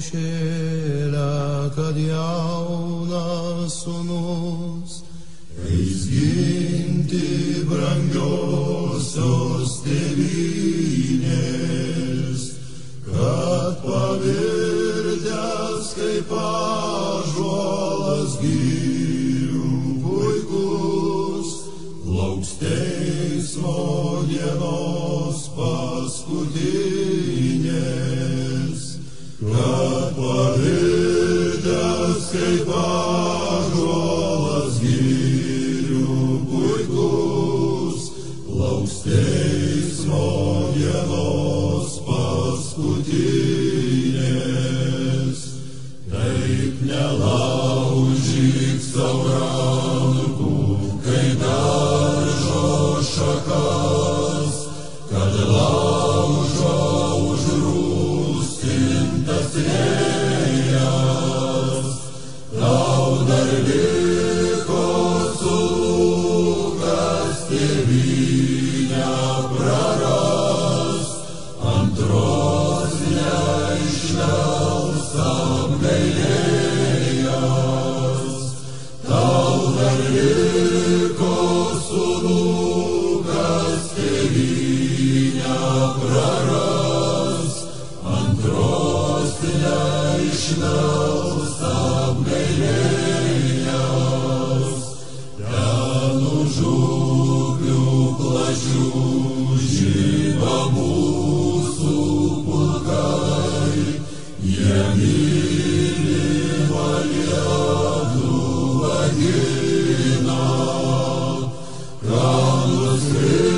šėlę, kad jaunas sūnus eis ginti brangiosios tėvynės, kad pavirtęs kaip ąžuolas girių puikus lauks teismo dienos paskutinės, kad pavirtęs kaip ąžuolas girių puikus lauks teismo dienos paskutinės. Taip nelaužyk sau rankų, kai daržo šakas, kad laužo užrūstintas vėjas. Tau dar liko sulūkas tėvynę prarast, antros neišvels apgailėjęs. Tau dar liko sulūkas tėvynę prarast, antros neišvels apgailėjęs. Ten už upių plačių žiba mūsų pulkai, jie mylimą Lietuvą gina, kam nuskrieja